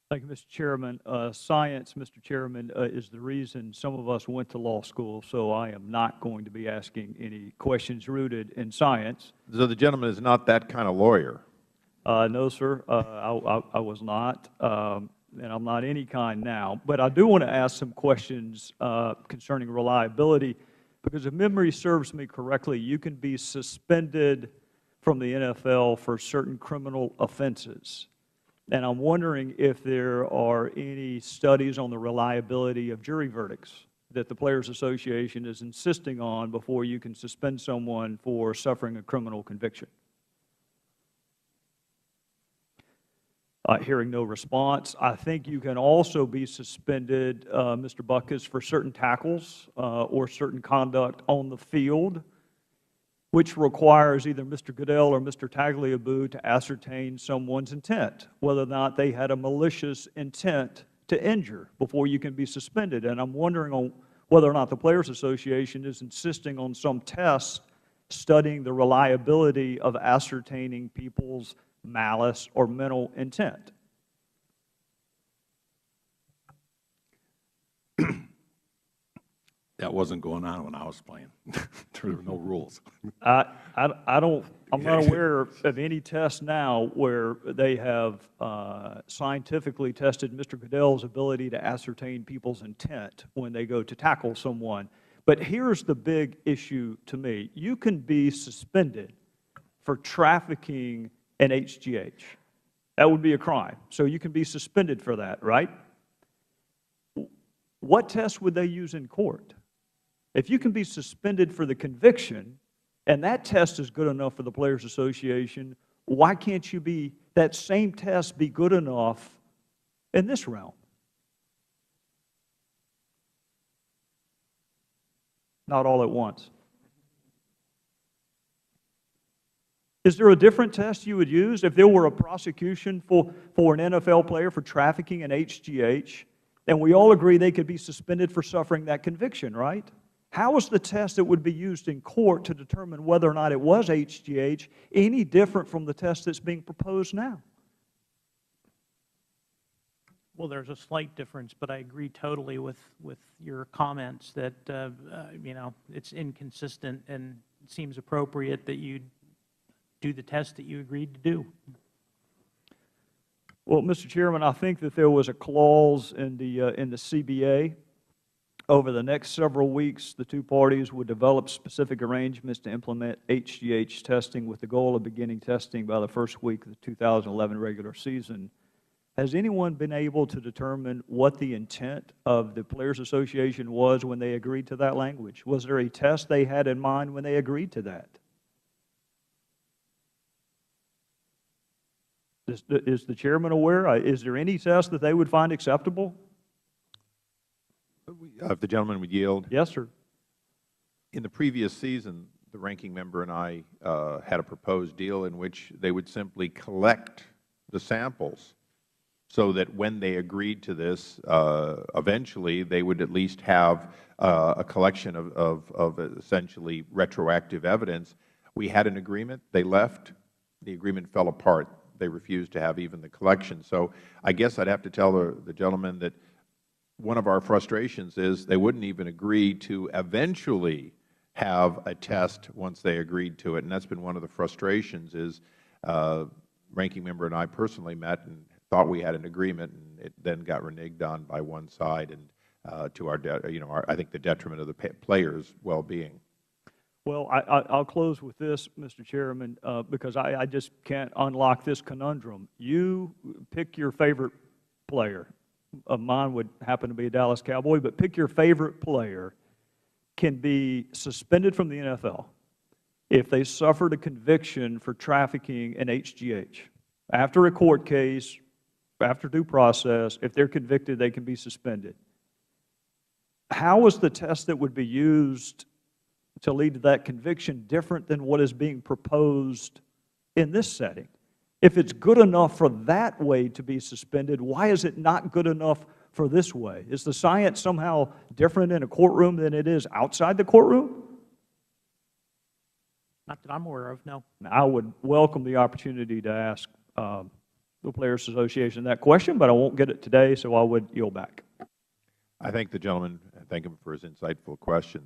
Thank you, Mr. Chairman. Science, Mr. Chairman, is the reason some of us went to law school, so I am not going to be asking any questions rooted in science. So the gentleman is not that kind of lawyer. No, sir, I was not, and I'm not any kind now. But I do want to ask some questions concerning reliability, because if memory serves me correctly, you can be suspended from the NFL for certain criminal offenses. And I'm wondering if there are any studies on the reliability of jury verdicts that the Players Association is insisting on before you can suspend someone for suffering a criminal conviction. Hearing no response, I think you can also be suspended, Mr. Buckus, for certain tackles or certain conduct on the field, which requires either Mr. Goodell or Mr. Tagliabue to ascertain someone's intent, whether or not they had a malicious intent to injure before you can be suspended. And I'm wondering on whether or not the Players Association is insisting on some tests studying the reliability of ascertaining people's malice or mental intent. That wasn't going on when I was playing. There were no rules. I'm not aware of any test now where they have scientifically tested Mr. Goodell's ability to ascertain people's intent when they go to tackle someone. But here's the big issue to me. You can be suspended for trafficking an HGH. That would be a crime. So you can be suspended for that, right? What test would they use in court? If you can be suspended for the conviction, and that test is good enough for the Players Association, why can't that same test be good enough in this realm? Not all at once. Is there a different test you would use if there were a prosecution for an NFL player for trafficking an HGH, and we all agree they could be suspended for suffering that conviction, right? How is the test that would be used in court to determine whether or not it was HGH any different from the test that's being proposed now? Well, there's a slight difference, but I agree totally with your comments that, you know, it's inconsistent, and it seems appropriate that you do the test that you agreed to do. Well, Mr. Chairman, I think that there was a clause in the CBA. Over the next several weeks, the two parties would develop specific arrangements to implement HGH testing with the goal of beginning testing by the first week of the 2011 regular season. Has anyone been able to determine what the intent of the Players Association was when they agreed to that language? Was there a test they had in mind when they agreed to that? Is the Chairman aware? Is there any test that they would find acceptable? If the gentleman would yield. Yes, sir. In the previous season, the ranking member and I had a proposed deal in which they would simply collect the samples so that when they agreed to this, eventually they would at least have a collection of essentially retroactive evidence. We had an agreement. They left. The agreement fell apart. They refused to have even the collection. So I guess I'd have to tell the gentleman that one of our frustrations is they wouldn't even agree to eventually have a test once they agreed to it. And that's been one of the frustrations is ranking member and I personally met and thought we had an agreement, and it then got reneged on by one side, and to our, I think, the detriment of the players' well-being. Well, I'll close with this, Mr. Chairman, because I just can't unlock this conundrum. You pick your favorite player. Mine would happen to be a Dallas Cowboy, but pick your favorite player can be suspended from the NFL if they suffered a conviction for trafficking an HGH. After a court case, after due process, if they're convicted, they can be suspended. How is the test that would be used to lead to that conviction different than what is being proposed in this setting? If it's good enough for that way to be suspended, why is it not good enough for this way? Is the science somehow different in a courtroom than it is outside the courtroom? Not that I'm aware of, no. I would welcome the opportunity to ask the Players Association that question, but I won't get it today, so I would yield back. I thank the gentleman and thank him for his insightful question.